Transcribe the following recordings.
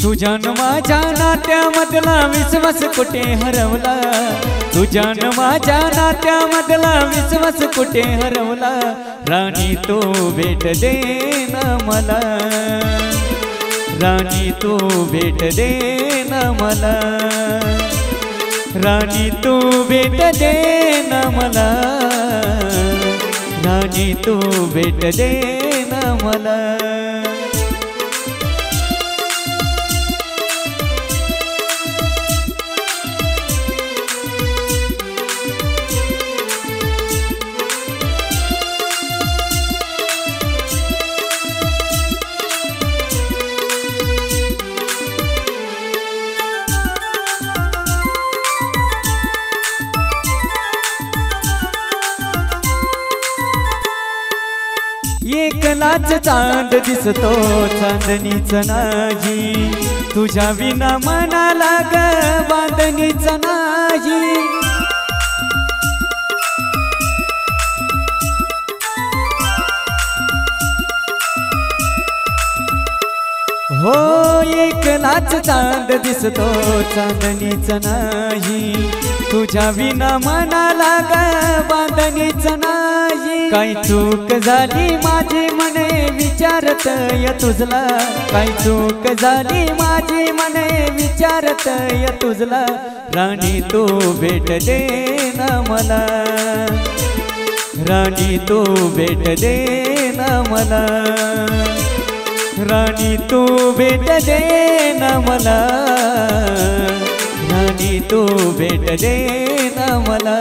तुझ्या न माझ्या नात्यामधला विश्वास कुठे हरवला, तुझ्या न माझ्या नात्यामधला विश्वास कुठे हरवला। राणी तू भेट दे ना मला, राणी तू भेट दे ना मला, राणी तू भेट दे ना मला, राणी तू भेट दे ना मला। एकलाच चांद दिसतो चांदणीच नाही, तुझ्या विना मनाला ग बांधणीच नाही। हो एकलाच चांद दिसतो चांदणीच नाही, तुझ्या विना मनाला ग बांधणीच नाही। काही चूक झाली माझी मने विचारत या तुझला, काही चूक झाली माझी मने विचारत या तुझला। राणी तू भेट दे ना मला, राणी तू भेट दे ना मला, राणी तू भेट दे ना मला, राणी तू भेट दे ना मला।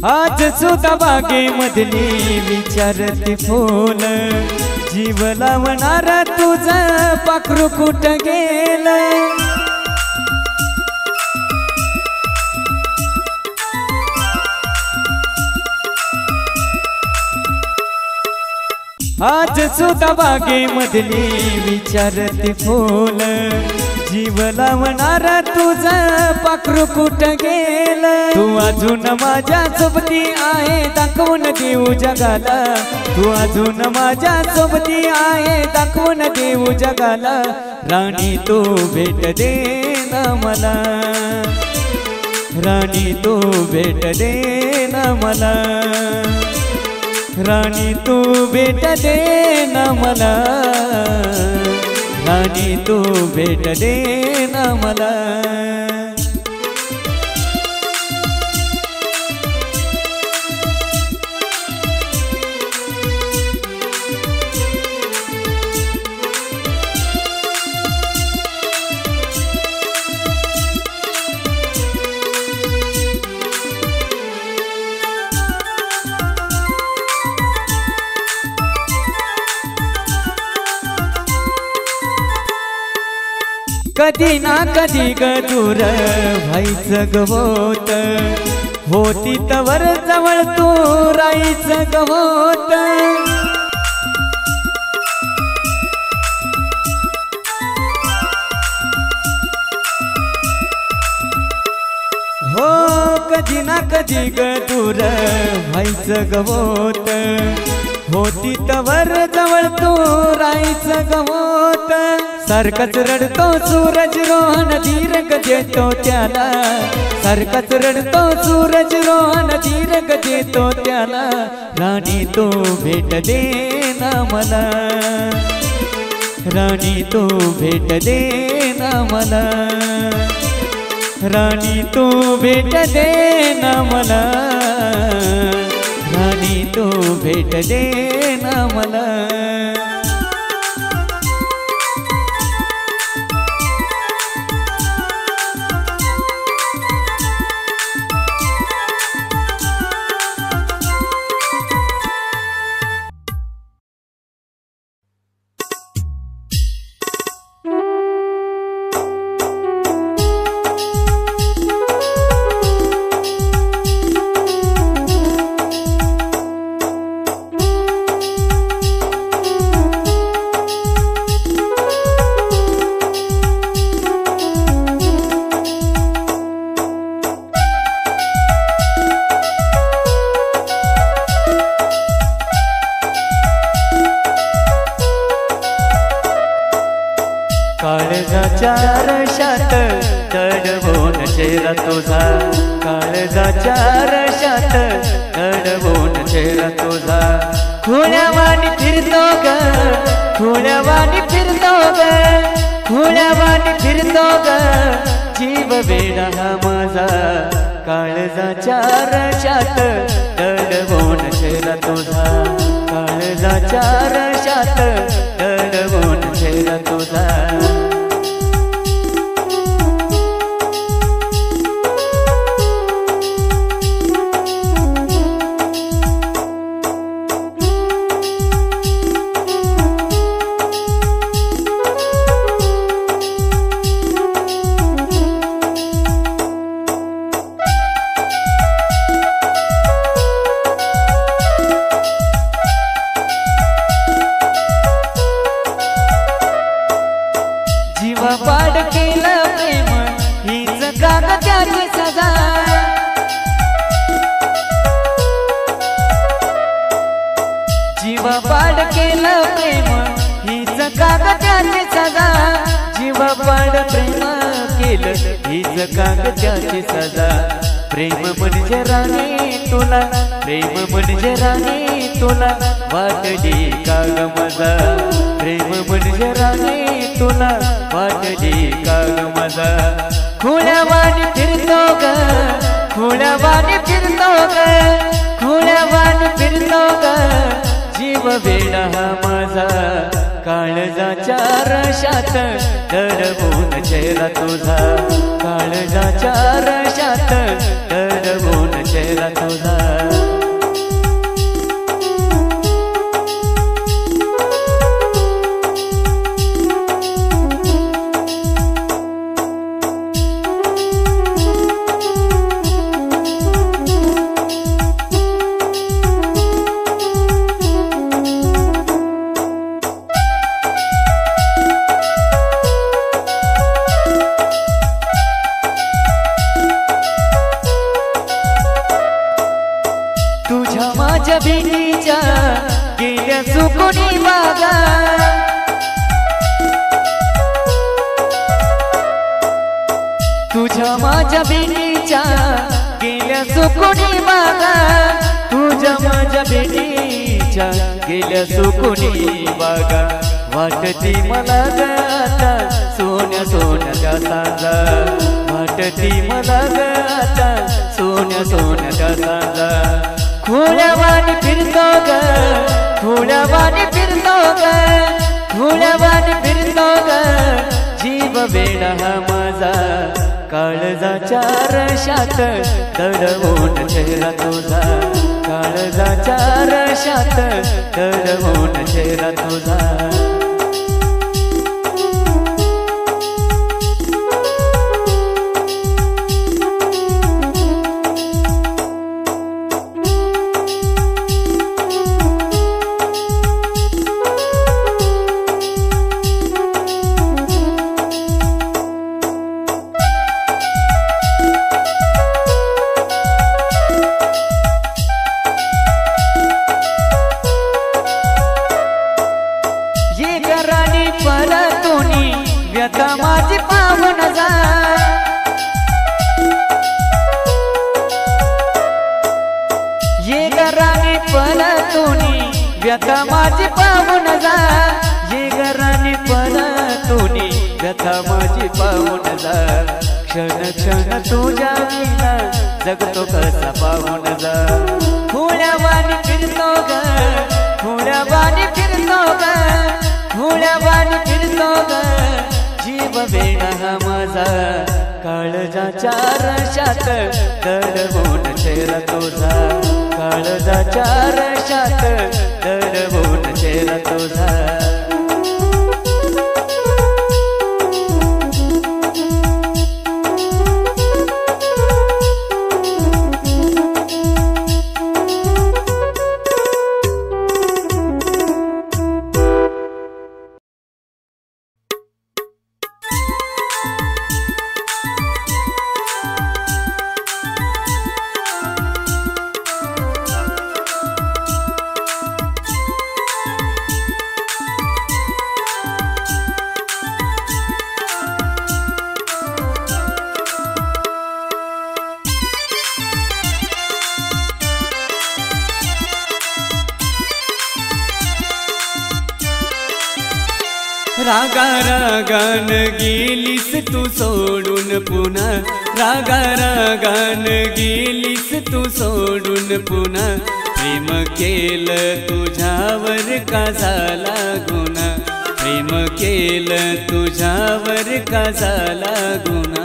आज सुद्धा बागेमधली विचारती फुल, जीव लावणार तुझं पाखरू कुठं गेलं। आज सुद्धा बागेमधली विचारती फुल, जीव लावणार तुझं पाखरू कुठं गेलं। तू अजून माझ्या सोबती आहे दाखवून देऊ जगाला, तू अजून माझ्या सोबती आहे दाखवून देऊ जगाला। राणी तू भेट दे ना मला, राणी तू भेट दे ना मला, राणी तू भेट दे ना मला, राणी तू भेट दे ना मला। कधी ना कधी ग दूर व्हायचं ग होत, होती तवर जवळ तू राहायचं ग होत। हो कधी ना कधी ग दूर व्हायचं ग होत, होती तवर जवळ तू राहायचं ग होत। सारखाच रडतो सूरज रोहन धीरग देतो त्याला, सारखाच रडतो सूरज रोहन धीरग देतो त्याला। राणी तू भेट दे ना मला, राणी तू भेट दे ना मला, राणी तू भेट दे ना मला, राणी तू भेट दे ना मला। रशात दडवून चेहरा तुझा काळजाच्या रशात दडवून चेहरा तुझा खुळ्यावानी फिरतो ग खुळ्यावानी फिरतो ग खुळ्यावानी फिरतो ग जीव वेडा हा माझा काळजाच्या रशात दडवून चेहरा तुझा काळजाच्या रशात दडवून चेहरा तुझा पाड केलं प्रेम हीच कागदाची सजा जीव पाड केलं प्रेम हीच कागदाची सजा जीव पाड प्रेम केलं हीच कागदाची सजा प्रेम म्हणजे राणी तुला प्रेम म्हणजे राणी तुला वाटली का ग मजा प्रेम म्हणजे राणी तुला वाटली का ग मजा खुळ्यावानी फिरतो ग खुळ्यावानी फिरतो ग खुळ्यावानी फिरतो ग जीव वेडा हा माझा काळजाच्या रशात दडवून चेहरा तुझा काळजाच्या रशात दडवून चेहरा तुझा तुझ्या माझ्या भेटीच्या गेल्या सुकुनी बागा तुझ्या माझ्या भेटीच्या गेल्या सुकुनी बागा तुझ्या माझ्या भेटीच्या गेल्या सुकुनी बागा वाटती मला ग आता सोन्या सोन्याच्या सांजा वाटती मला ग आता सोन्या सोन्याच्या सांजा खुळ्यावानी फिरतो ग खुळ्यावानी फिरतो ग खुळ्यावानी फिरतो ग जीव वेडा हा माझा काळजाच्या रशात दडवून चेहरा तुझा काळजाच्या रशात दडवून चेहरा तुझा परतुनी व्यथा माझी पाहून जा ये घराने परतुनी व्यथा माझी पाहून जा ये घराने परतुनी व्यथा माझी पाहून जा क्षण क्षण तुझ्या विना जगतो कसा पाहून जा खुळ्यावानी फिरतो ग खुळ्यावानी फिरतो ग खुळ्यावानी फिरतो ग जीव वेडा हा माझा काळजाच्या रशात दडवून चेहरा तुझा काळजाच्या रशात दडवून चेहरा तुझा रागा रागान गेलीस तू सोडून पुन्हा, रागा रागान गेलीस तू सोडून पुन्हा, प्रेम केलं तुझ्यावर का झाला गुन्हा, प्रेम केलं तुझ्यावर का झाला गुन्हा।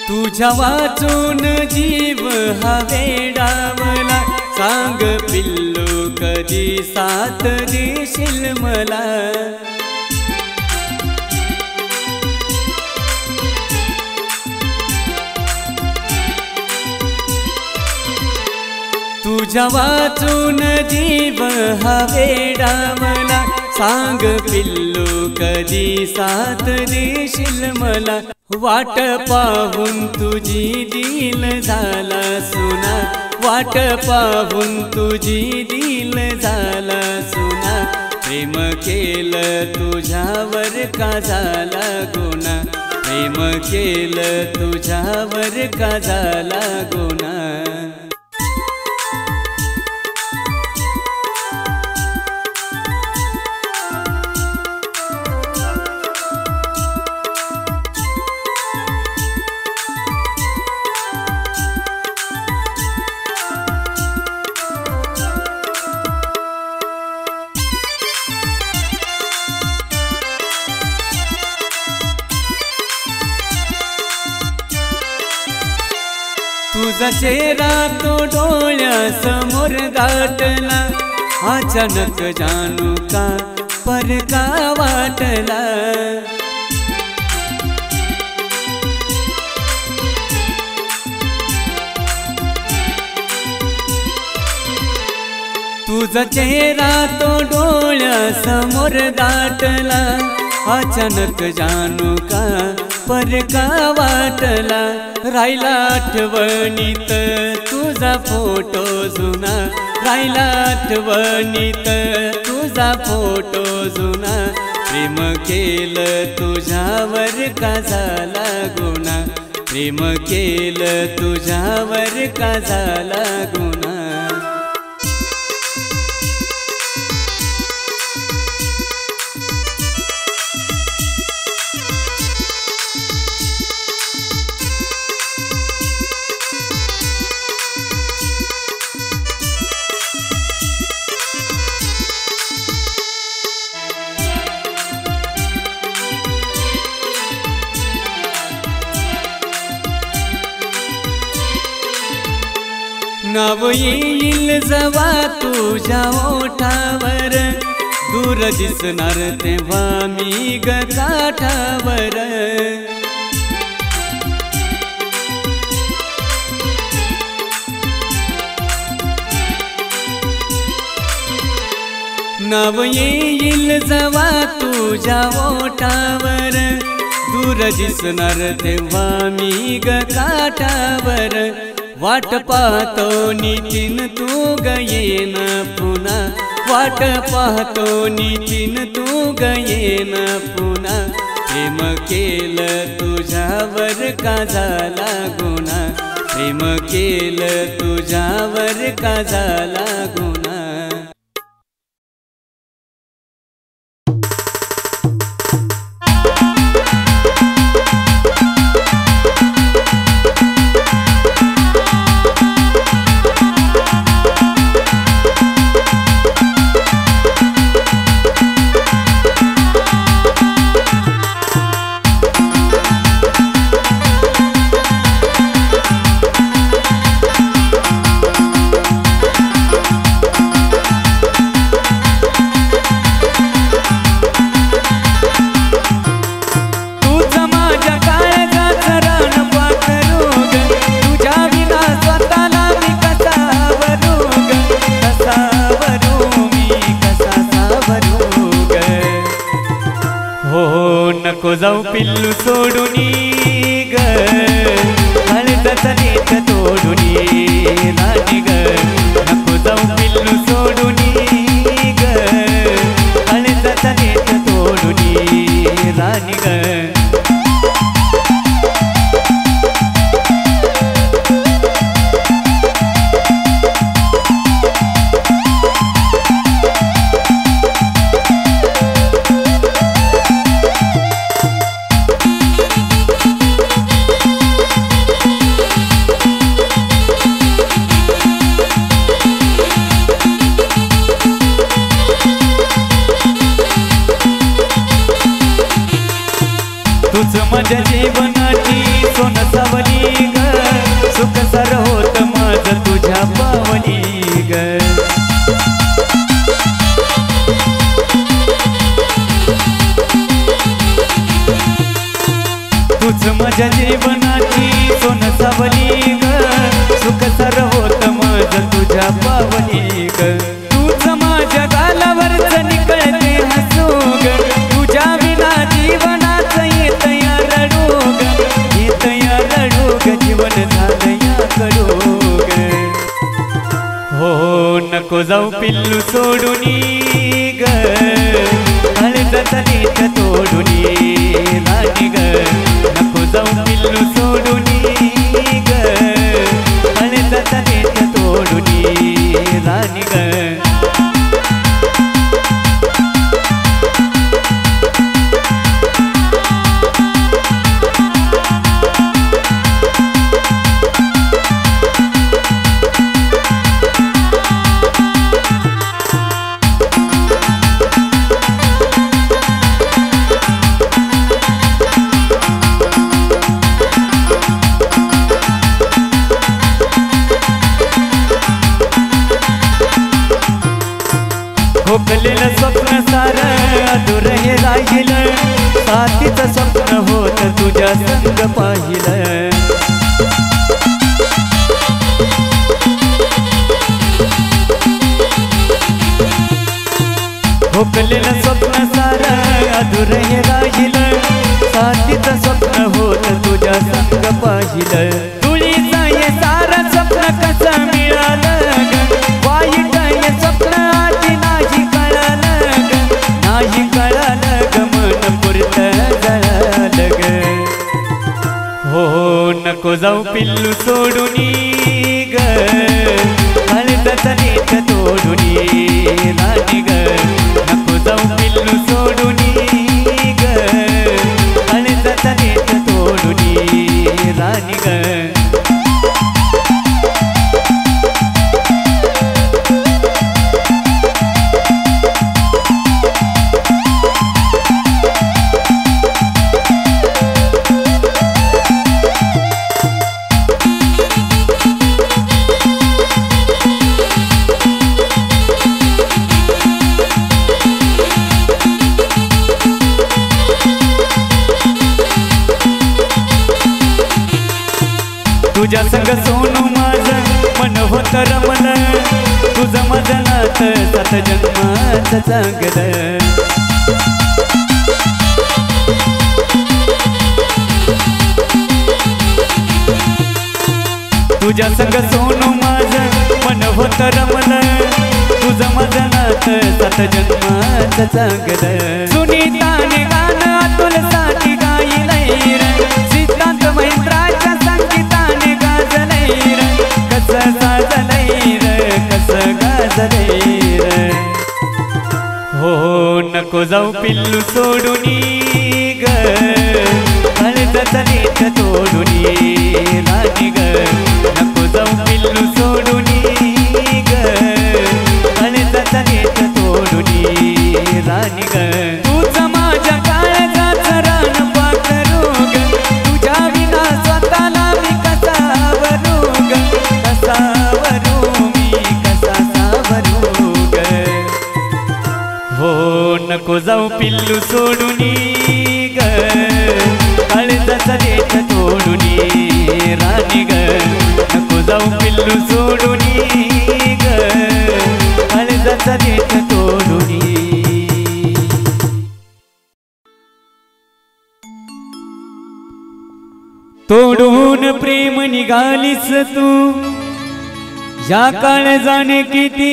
तुझ्या वाचून जीव हा वेडावला, सांग पिल्लू कधी साथ देशील मला। तुझ्या वाचून जीव हा वेडावला, सांग पिल्लू कधी साथ देशील मला। वाट पाहून तुझी दिल झाला सुना, वाट पाहून तुझी दिल झाला सुना, प्रेम केलं तुझ्यावर का झाला गुन्हा, प्रेम केलं तुझ्यावर का झाला गुन्हा। तुझा चेहरा तो डोळ्यासमोर दाटला, अचानक जानू का परका वाटला। तुझा चेहरा तो डोळ्यासमोर दाटला, अचानक जानू का परका वाटला। राहिला आठवणीत तुझा फोटो जुना, राहिला आठवणीत तुझा फोटो जुना, प्रेम केलं तुझ्यावर का झाला गुन्हा, प्रेम केलं तुझ्यावर का झाला गुन्हा। नाव येईल जवा तुझ्या ओठावर, दूर दिसणार तेव्हा मी ग काठावर। नाव येईल जवा तुझ्या ओठावर, दूर दिसणार तेव्हा मी ग काठावर। वाट पाहतो नितीन तू गयेन पुन्हा, वाट पाहतो नितीन तू गयेन पुन्हा, प्रेम केलं तुझ्यावर का झाला गुन्हा, प्रेम केलं तुझ्यावर का झाला गुन्हा। नको जाऊ पिल्लू सोडूनी ग काळजाचा नेट तोडूनी राणी ग नको जाऊ पिल्लू सोडूनी ग काळजाचा नेट तोडूनी राणी ग तुझ माझ्या जीवनाची सोन सावली ग सुख सर होत माझ तुझ्या पावली ग तुझ माझ्या जीवनाची सोन सावली ग सुख सर होत माझ तुझ्या पावली ग तुझ माझ्या गालावरच निकळते हसू ग तुझ्या विना जीवनाच येत या रडू ग जीवन झालं या कडू ग हो नको जाऊ पिल्लू सोडूनी ग काळजाचा नेट तोडूनी राणी ग नको जाऊ पिल्लू सोडूनी ग काळजाचा नेट तोडूनी राणी ग खोकलेलं स्वप्न सारं अधुरं हे राहिलं साथीचं स्वप्न होत तुझ्या संग पाहिलं खोकलेलं स्वप्न सारं अधुरं हे राहिलं साथीचं स्वप्न होत तुझ्या संग पाहिलं तुळीचं हे सारं स्वप्न कसं मिळालं ग वाईट हे स्वप्न आधी नाही कळालं ग मन पुरतं जळालं ग हो नको जाऊ पिल्लू सोडूनी ग काळजाचा नेट तोडूनी राणी ग नको जाऊ पिल्लू सोडूनी ग काळजाचा नेट तोडूनी राणी ग तुझ्या संग सोनू माझं मन होत रमलं तुझं माझं नात सात जन्माचं चांगलं तुझ्या संग सोनू माझं मन होत रमलं तुझं माझं नात सात जन्माचं चांगलं सुनीताने गाणं अतुलसाठी गायलंय रे सिद्धांत महेंद्राच्या संगीताने गाजलंय रे कसं साजलंय रे कसं गाजलंय रे हो नको जाऊ पिल्लू सोडूनी ग काळजाचा नेट तोडूनी राणी ग नको जाऊ पिल्लू सोडूनी ग काळजाचा नेट तोडूनी राणी ग तुझं माझ्या काळजाचं रान पाखरू ग तुझ्या विना स्वतःला मी कसा सावरू ग कसा सावरू मी कसा सावरू ग हो नको जाऊ पिल्लू सोडूनी ग काळजाचा नेट तोडूनी राणी ग नको जाऊ पिल्लू सोडूनी ग काळजाचा नेट तोडूनी तोडून प्रेम निघालीस तू या काळ जाणे किती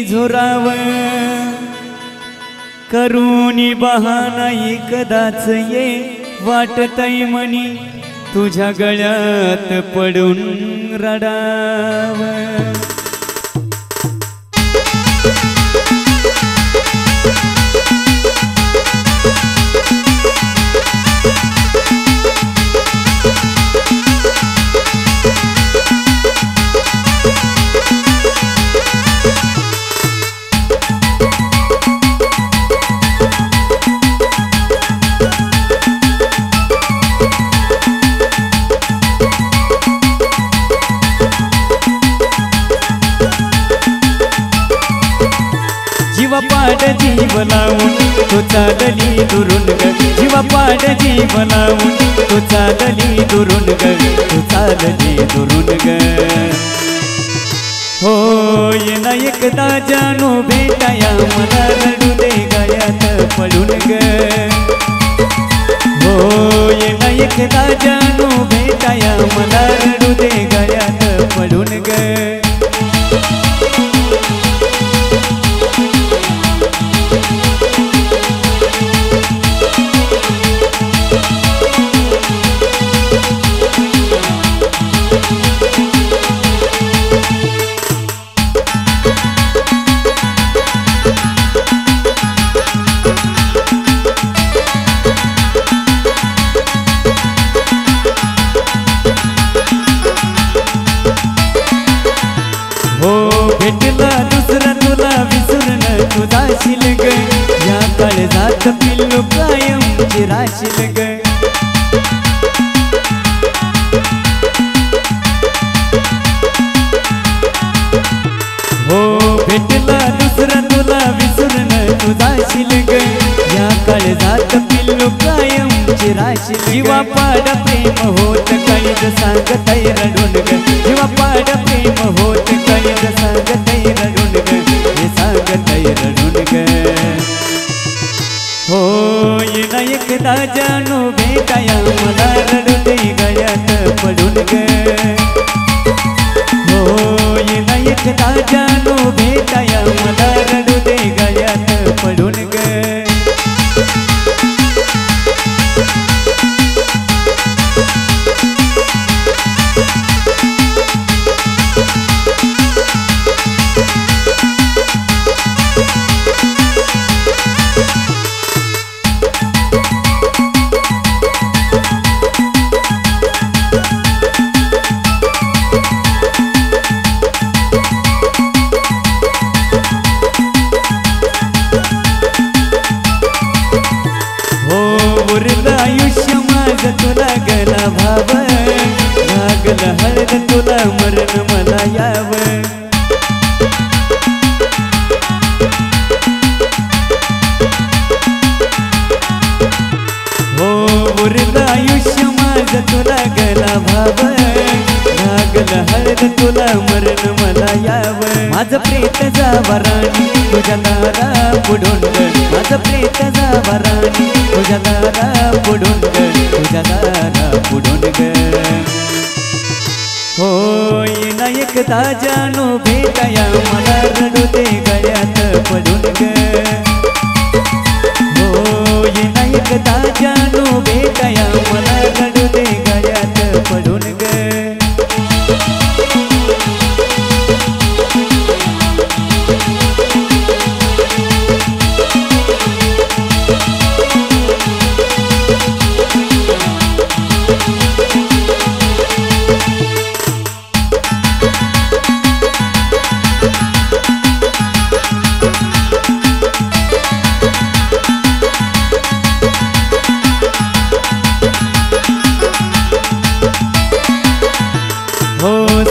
झोराव करूनी बहाना एकदाच ये वाटतय मनी तुझ्या गळ्यात पडून रडाव जीवा पाड जीव लावून तो चालली दुरून ग जीवा पाड जीव लावून तो चालली दुरून ग तो चालली दुरून ग हो ये ना एकदा जानू भेटाया मला रडू दे गळ्यात पडून ग हो ये ना एकदा जानू भेटाया मला रडू दे गळ्यात पडून ग भेटला दुसरा तुला विसरून तू जाशील ग या काळजात पिल्लू कायम चिराशील ग हो भेटला दुसरा तुला विसरून तू जाशील ग या काळजात पिल्लू कायम चिराशील जीवा पाड प्रेम होत काळीज सांगतय रडून ग जीवा पाड प्रेम होत काळीज सांगतय रडून ग हे सांगतय रडून ग हो ये ना एकदा जानू भेटाया मला रडू दे गळ्यात पडून ग हो ये ना एकदा जानू भेटाया मला रडू दे गळ्यात पडून ग आयुष्य माझं तुला गला भाव लागलं हळद तुला मरण मला याव हो उरलं आयुष्य माझं तुला गला भाव लागलं हळद तुला मरण मला याव माझं प्रेत जावा राणी तुझ्या दारा पुढून माझं प्रेत जावा राणी तुझ्या दारा पुढून तुझ्या दारा पुढून ग हो ये ना एकदा जानू भेटाया मला रडू दे गळ्यात पडून ग हो ये ना एकदा जानू भेटाया मला रडू दे गळ्यात पडून ग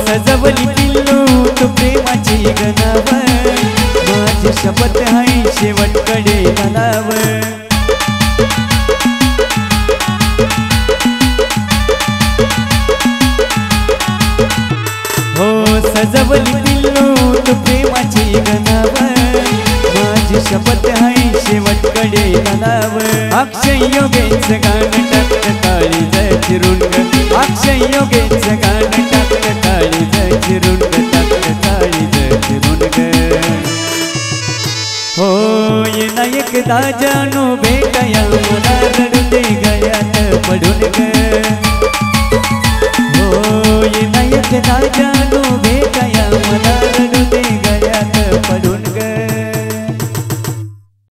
सजवली पिल्लू तू प्रेमाची गणाव माझी शपथ हाय शेवटकडे घालाव हो सजवली पिल्लू तू प्रेमाची गणाव माझी शपथ हाय शेवटकडे कडे घालाव अक्षय योगेच गाणं टाकत काळीज चिरून ग अक्षय योगेच गाणं टाकत काळीज चिरून ग टाकत काळीज चिरून ग हो ये नायकदा जानू भेटाया मला रडू दे गळ्यात पडून ग हो ये नायकदा